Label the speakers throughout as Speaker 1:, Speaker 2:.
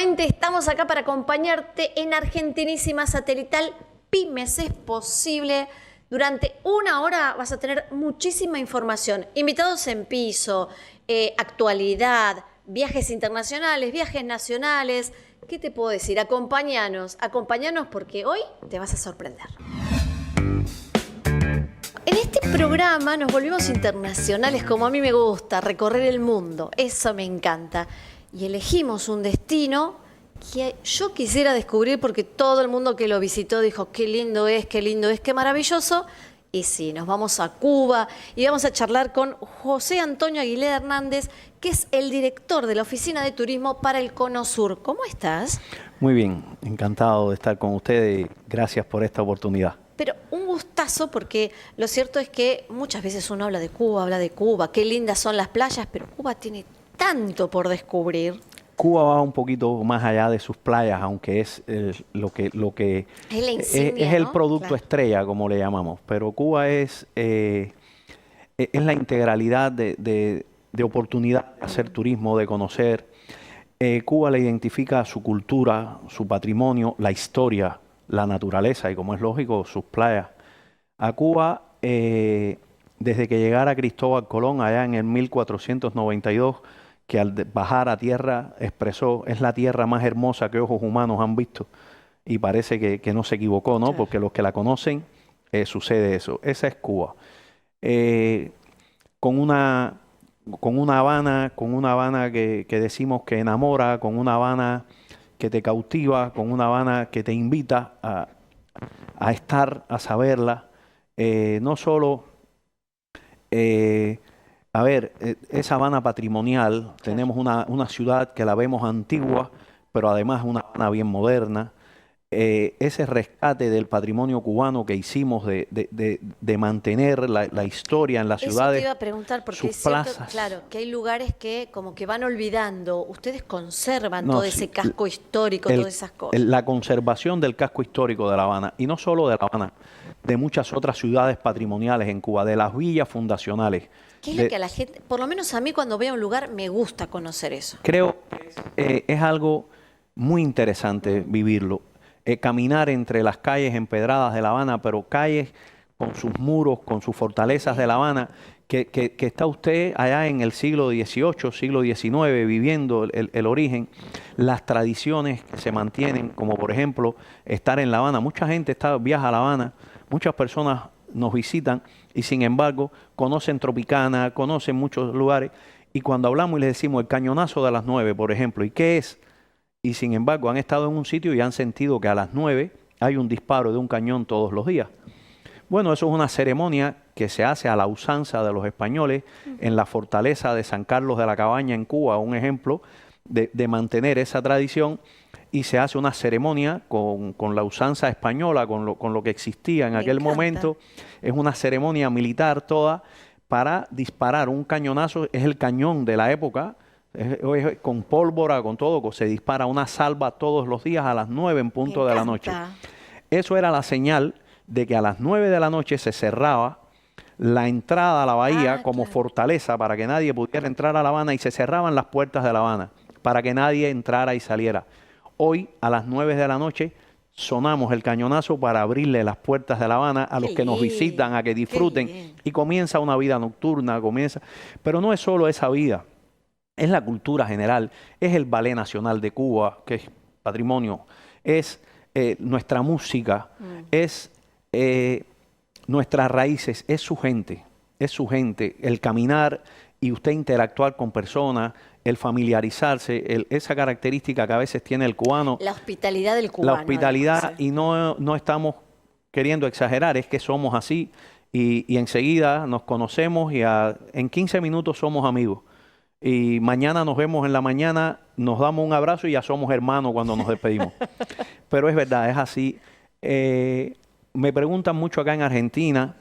Speaker 1: 20 estamos acá para acompañarte en Argentinísima Satelital. Pymes es posible. Durante una hora vas a tener muchísima información. Invitados en piso, actualidad, viajes internacionales, viajes nacionales. ¿Qué te puedo decir? Acompáñanos porque hoy te vas a sorprender. En este programa nos volvimos internacionales, como a mí me gusta, recorrer el mundo. Eso me encanta. Y elegimos un destino que yo quisiera descubrir porque todo el mundo que lo visitó dijo qué lindo es, qué maravilloso. Y sí, nos vamos a Cuba y vamos a charlar con José Antonio Aguilera Hernández, que es el director de la Oficina de Turismo para el Cono Sur. ¿Cómo estás?
Speaker 2: Muy bien, encantado de estar con ustedes y gracias por esta oportunidad.
Speaker 1: Pero un gustazo porque lo cierto es que muchas veces uno habla de Cuba, qué lindas son las playas, pero Cuba tiene tanto por descubrir.
Speaker 2: Cuba va un poquito más allá de sus playas, aunque es lo que
Speaker 1: es la insignia,
Speaker 2: es el
Speaker 1: ¿no?
Speaker 2: producto
Speaker 1: Claro.
Speaker 2: estrella, como le llamamos. Pero Cuba es la integralidad de oportunidad de hacer turismo, de conocer. Cuba le identifica su cultura, su patrimonio, la historia, la naturaleza y, como es lógico, sus playas. A Cuba, desde que llegara Cristóbal Colón allá en el 1492, que al bajar a tierra expresó, es la tierra más hermosa que ojos humanos han visto. Y parece que no se equivocó, ¿no?
Speaker 1: Claro.
Speaker 2: Porque los que la conocen, sucede eso. Esa es Cuba. Con una Habana que decimos que enamora, con una Habana que te cautiva, con una Habana que te invita a estar, a saberla. No solo... esa Habana patrimonial,
Speaker 1: Claro.
Speaker 2: tenemos una ciudad que la vemos antigua, pero además una Habana bien moderna. Ese rescate del patrimonio cubano que hicimos de mantener la historia en las ciudades.
Speaker 1: Eso te iba a preguntar, porque
Speaker 2: sus
Speaker 1: es cierto,
Speaker 2: plazas.
Speaker 1: claro, que hay lugares que como que van olvidando. Ustedes conservan
Speaker 2: No,
Speaker 1: todo
Speaker 2: sí,
Speaker 1: ese casco histórico, todas esas cosas.
Speaker 2: La conservación del casco histórico de La Habana, y no solo de La Habana, de muchas otras ciudades patrimoniales en Cuba, de las villas fundacionales.
Speaker 1: ¿Qué es lo que a la gente, por lo menos a mí cuando voy a un lugar, me gusta conocer eso?
Speaker 2: Creo que es algo muy interesante vivirlo. Caminar entre las calles empedradas de La Habana, pero calles con sus muros, con sus fortalezas de La Habana, que está usted allá en el siglo XVIII, siglo XIX, viviendo el origen, las tradiciones que se mantienen, como por ejemplo estar en La Habana. Mucha gente viaja a La Habana, muchas personas nos visitan y sin embargo conocen Tropicana, conocen muchos lugares, y cuando hablamos y les decimos el cañonazo de las 9, por ejemplo, ¿y qué es? Y sin embargo han estado en un sitio y han sentido que a las 9 hay un disparo de un cañón todos los días. Bueno, eso es una ceremonia que se hace a la usanza de los españoles en la fortaleza de San Carlos de la Cabaña en Cuba, un ejemplo de mantener esa tradición, y se hace una ceremonia con la usanza española, con lo que existía en aquel momento. Es una ceremonia militar toda para disparar un cañonazo, es el cañón de la época, con pólvora, con todo, se dispara una salva todos los días a las 9 en punto de la noche. Eso era la señal de que a las 9 de la noche se cerraba la entrada a la bahía como fortaleza para que nadie pudiera entrar a La Habana, y se cerraban las puertas de La Habana para que nadie entrara y saliera. Hoy a las 9 de la noche sonamos el cañonazo para abrirle las puertas de La Habana a los que nos visitan, a que disfruten, y comienza una vida nocturna, pero no es solo esa vida. Es la cultura general, es el Ballet Nacional de Cuba, que es patrimonio, es nuestra música, es nuestras raíces, es su gente, el caminar y usted interactuar con personas, el familiarizarse, esa característica que a veces tiene el cubano.
Speaker 1: La hospitalidad del cubano.
Speaker 2: La hospitalidad,
Speaker 1: además,
Speaker 2: y no estamos queriendo exagerar, es que somos así y enseguida nos conocemos y en 15 minutos somos amigos. Y mañana nos vemos en la mañana, nos damos un abrazo y ya somos hermanos cuando nos despedimos. Pero es verdad, es así. Me preguntan mucho acá en Argentina,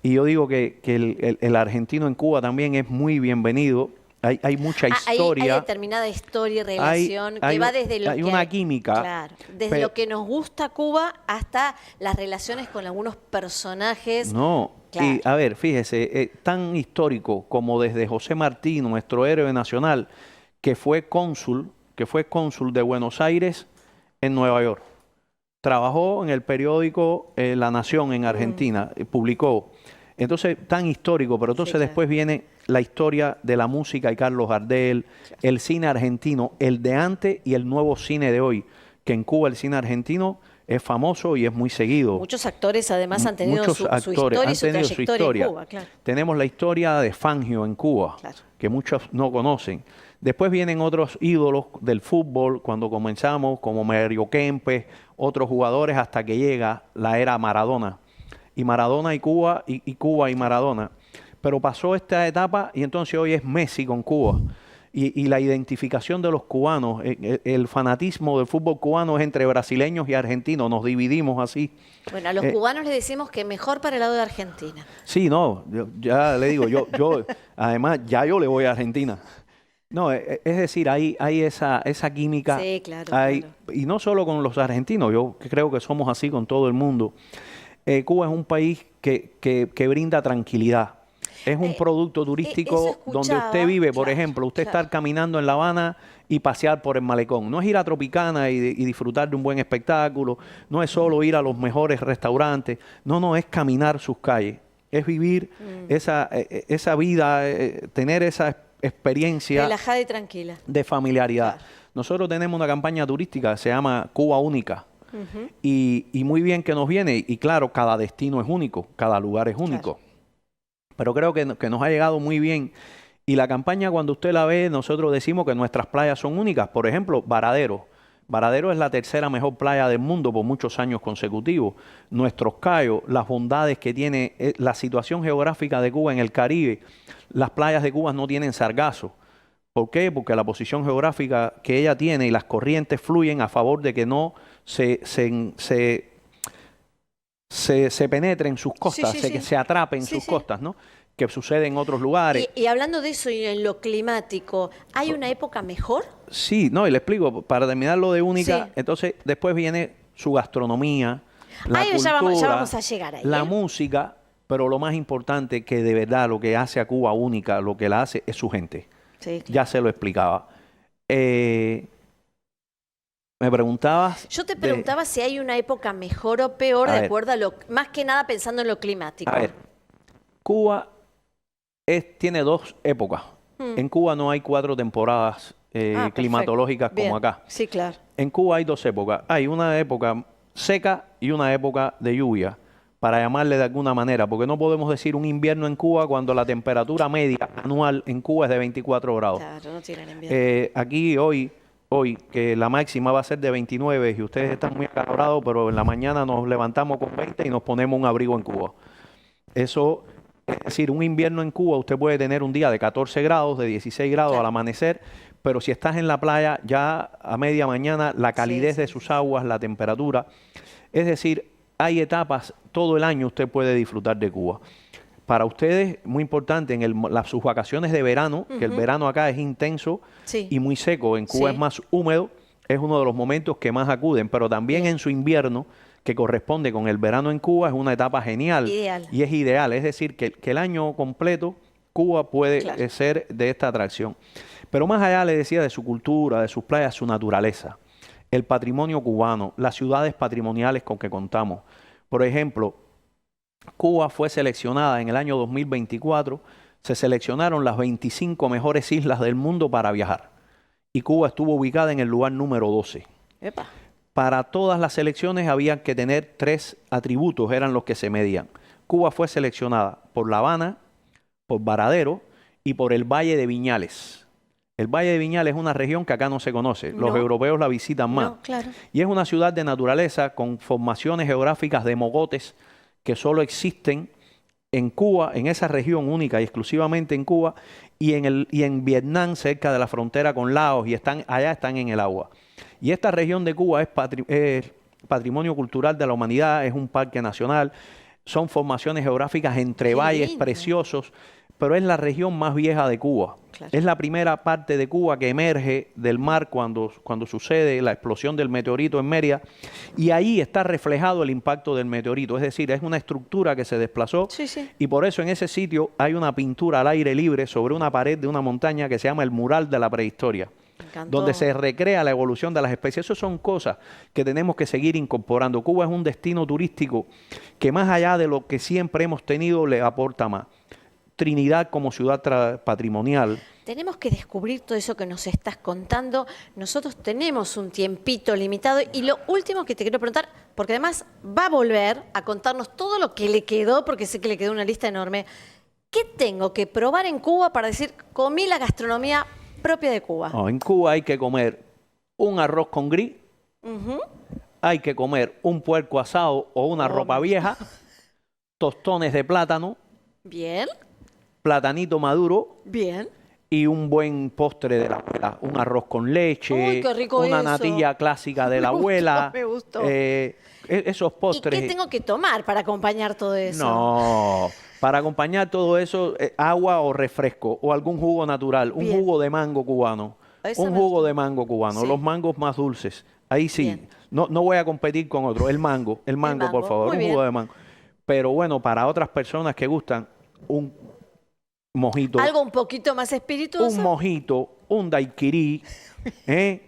Speaker 2: y yo digo que el argentino en Cuba también es muy bienvenido. Hay mucha historia.
Speaker 1: Hay determinada historia y relación que va desde lo
Speaker 2: hay
Speaker 1: que...
Speaker 2: una química.
Speaker 1: Claro, desde lo que nos gusta Cuba hasta las relaciones con algunos personajes.
Speaker 2: No,
Speaker 1: claro.
Speaker 2: Y a ver, fíjese, tan histórico como desde José Martí, nuestro héroe nacional, que fue cónsul, que fue cónsul de Buenos Aires en Nueva York. Trabajó en el periódico La Nación en Argentina, publicó. Entonces, tan histórico, pero entonces después viene la historia de la música y Carlos Gardel, el cine argentino, el de antes y el nuevo cine de hoy, que en Cuba el cine argentino es famoso y es muy seguido.
Speaker 1: Muchos actores además han tenido
Speaker 2: Muchos
Speaker 1: su
Speaker 2: actores
Speaker 1: historia y
Speaker 2: han
Speaker 1: su
Speaker 2: tenido su
Speaker 1: trayectoria
Speaker 2: historia.
Speaker 1: en Cuba, claro.
Speaker 2: Tenemos la historia de Fangio en Cuba,
Speaker 1: Claro.
Speaker 2: que muchos no conocen. Después vienen otros ídolos del fútbol, cuando comenzamos, como Mario Kempes, otros jugadores, hasta que llega la era Maradona. Y Maradona y Cuba, y Cuba y Maradona. Pero pasó esta etapa y entonces hoy es Messi con Cuba. Y la identificación de los cubanos, el fanatismo del fútbol cubano es entre brasileños y argentinos, nos dividimos así.
Speaker 1: Bueno, a los cubanos les decimos que mejor para el lado de Argentina.
Speaker 2: Sí, no, ya le digo, yo además ya yo le voy a Argentina. No, es decir, hay esa química.
Speaker 1: Sí, claro,
Speaker 2: Claro.
Speaker 1: claro.
Speaker 2: Y no solo con los argentinos, yo creo que somos así con todo el mundo. Cuba es un país que brinda tranquilidad. Es un producto turístico donde usted vive, por ejemplo, usted estar caminando en La Habana y pasear por el malecón. No es ir a Tropicana y disfrutar de un buen espectáculo, no es solo ir a los mejores restaurantes, no, es caminar sus calles, es vivir esa vida, tener esa experiencia
Speaker 1: relajada y tranquila
Speaker 2: de familiaridad. Claro. Nosotros tenemos una campaña turística que se llama Cuba Única. Y muy bien que nos viene, y claro, cada destino es único, cada lugar es único. Claro. Pero creo que nos ha llegado muy bien. Y la campaña, cuando usted la ve, nosotros decimos que nuestras playas son únicas. Por ejemplo, Varadero. Varadero es la tercera mejor playa del mundo por muchos años consecutivos. Nuestros Cayos, las bondades que tiene la situación geográfica de Cuba en el Caribe. Las playas de Cuba no tienen sargazo. ¿Por qué? Porque la posición geográfica que ella tiene y las corrientes fluyen a favor de que no se penetren sus costas, se atrapen sus costas, ¿no? Que sucede en otros lugares.
Speaker 1: Y hablando de eso y en lo climático, ¿hay una época mejor?
Speaker 2: Sí, no, y le explico, para terminar lo de única, entonces después viene su gastronomía, la cultura,
Speaker 1: ya vamos a llegar ahí,
Speaker 2: la música, pero lo más importante que de verdad lo que hace a Cuba única, lo que la hace es su gente. Sí, claro. Ya se lo explicaba. Me preguntabas...
Speaker 1: Yo te preguntaba si hay una época mejor o peor, de acuerdo a lo... Más que nada pensando en lo climático.
Speaker 2: A ver, Cuba tiene dos épocas. En Cuba no hay 4 temporadas climatológicas como acá.
Speaker 1: Sí, claro.
Speaker 2: En Cuba hay 2 épocas. Hay una época seca y una época de lluvia, para llamarle de alguna manera, porque no podemos decir un invierno en Cuba cuando la temperatura media anual en Cuba es de 24 grados.
Speaker 1: Claro, no tienen invierno.
Speaker 2: Aquí hoy, que la máxima va a ser de 29 y ustedes están muy acalorados, pero en la mañana nos levantamos con 20 y nos ponemos un abrigo en Cuba. Eso, es decir, un invierno en Cuba usted puede tener un día de 14 grados, de 16 grados al amanecer, pero si estás en la playa ya a media mañana, la calidez de sus aguas, la temperatura, es decir, hay etapas, todo el año usted puede disfrutar de Cuba. Para ustedes, muy importante, en sus vacaciones de verano, que el verano acá es intenso y muy seco, en Cuba es más húmedo, es uno de los momentos que más acuden, pero también en su invierno, que corresponde con el verano en Cuba, es una etapa genial. Y es ideal, es decir, que el año completo Cuba puede ser de esta atracción. Pero más allá, le decía, de su cultura, de sus playas, su naturaleza, el patrimonio cubano, las ciudades patrimoniales con que contamos. Por ejemplo, Cuba fue seleccionada en el año 2024, se seleccionaron las 25 mejores islas del mundo para viajar. Y Cuba estuvo ubicada en el lugar número 12.
Speaker 1: Epa.
Speaker 2: Para todas las selecciones había que tener 3 atributos, eran los que se medían. Cuba fue seleccionada por La Habana, por Varadero y por el Valle de Viñales. El Valle de Viñales es una región que acá no se conoce. Los europeos la visitan más.
Speaker 1: Claro.
Speaker 2: Y es una ciudad de naturaleza con formaciones geográficas de mogotes que solo existen en Cuba, en esa región única y exclusivamente en Cuba, y en Vietnam, cerca de la frontera con Laos, y allá están en el agua. Y esta región de Cuba es patrimonio cultural de la humanidad, es un parque nacional, son formaciones geográficas entre valles preciosos, pero es la región más vieja de Cuba. Claro. Es la primera parte de Cuba que emerge del mar cuando sucede la explosión del meteorito en Mérida, y ahí está reflejado el impacto del meteorito, es decir, es una estructura que se desplazó, y por eso en ese sitio hay una pintura al aire libre sobre una pared de una montaña que se llama el Mural de la Prehistoria.
Speaker 1: Me encantó.
Speaker 2: donde se recrea la evolución de las especies. Esas son cosas que tenemos que seguir incorporando. Cuba es un destino turístico que más allá de lo que siempre hemos tenido, le aporta más. Trinidad como ciudad patrimonial.
Speaker 1: Tenemos que descubrir todo eso que nos estás contando. Nosotros tenemos un tiempito limitado y lo último que te quiero preguntar, porque además va a volver a contarnos todo lo que le quedó, porque sé que le quedó una lista enorme. ¿Qué tengo que probar en Cuba para decir, comí la gastronomía propia de Cuba?
Speaker 2: No, en Cuba hay que comer un arroz con gris, hay que comer un puerco asado o una ropa vieja, tostones de plátano,
Speaker 1: Bien,
Speaker 2: platanito maduro
Speaker 1: bien.
Speaker 2: y un buen postre de la abuela. Un arroz con leche,
Speaker 1: Uy, qué rico
Speaker 2: una
Speaker 1: eso.
Speaker 2: natilla clásica de la abuela.
Speaker 1: Me gustó.
Speaker 2: Esos
Speaker 1: ¿Y
Speaker 2: postres.
Speaker 1: qué tengo que tomar para acompañar todo eso?
Speaker 2: No, para acompañar todo eso, agua o refresco o algún jugo natural, un
Speaker 1: Bien.
Speaker 2: jugo de mango cubano.
Speaker 1: Esa
Speaker 2: Un
Speaker 1: me
Speaker 2: jugo
Speaker 1: gusta.
Speaker 2: de mango cubano,
Speaker 1: Sí.
Speaker 2: los mangos más dulces. Ahí sí,
Speaker 1: Bien.
Speaker 2: no voy a competir con otro. El mango,
Speaker 1: mango,
Speaker 2: por favor,
Speaker 1: muy
Speaker 2: un
Speaker 1: bien.
Speaker 2: jugo de mango. Pero bueno, para otras personas que gustan, un mojito.
Speaker 1: Algo un poquito más espirituoso.
Speaker 2: Un mojito, un daiquiri,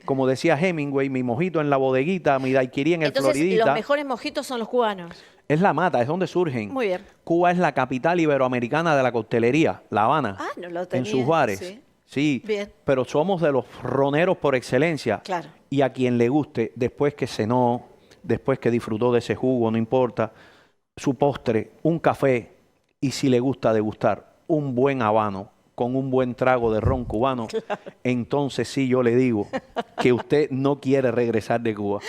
Speaker 2: como decía Hemingway, mi mojito en la bodeguita, mi daiquiri en el
Speaker 1: Entonces,
Speaker 2: Floridita.
Speaker 1: los mejores mojitos son los cubanos.
Speaker 2: Es la mata, es donde surgen.
Speaker 1: Muy bien.
Speaker 2: Cuba es la capital iberoamericana de la coctelería, La Habana,
Speaker 1: Ah, no lo
Speaker 2: en
Speaker 1: tenía.
Speaker 2: sus bares.
Speaker 1: Sí.
Speaker 2: Sí,
Speaker 1: Bien.
Speaker 2: pero somos de los roneros por excelencia.
Speaker 1: Claro.
Speaker 2: Y a quien le guste, después que cenó, después que disfrutó de ese jugo, no importa, su postre, un café, y si le gusta degustar un buen habano con un buen trago de ron cubano, entonces sí yo le digo que usted no quiere regresar de Cuba.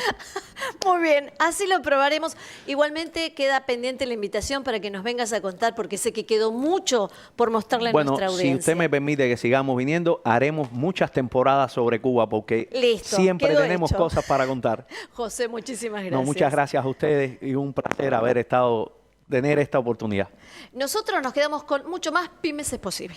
Speaker 1: Muy bien, así lo probaremos. Igualmente queda pendiente la invitación para que nos vengas a contar, porque sé que quedó mucho por mostrarle a
Speaker 2: Bueno,
Speaker 1: nuestra
Speaker 2: si
Speaker 1: audiencia.
Speaker 2: usted me permite que sigamos viniendo, haremos muchas temporadas sobre Cuba porque
Speaker 1: Listo,
Speaker 2: siempre
Speaker 1: quedó
Speaker 2: tenemos
Speaker 1: hecho.
Speaker 2: cosas para contar.
Speaker 1: José, muchísimas gracias.
Speaker 2: No, muchas gracias a ustedes y un placer tener esta oportunidad.
Speaker 1: Nosotros nos quedamos con mucho más. Pymes es posible.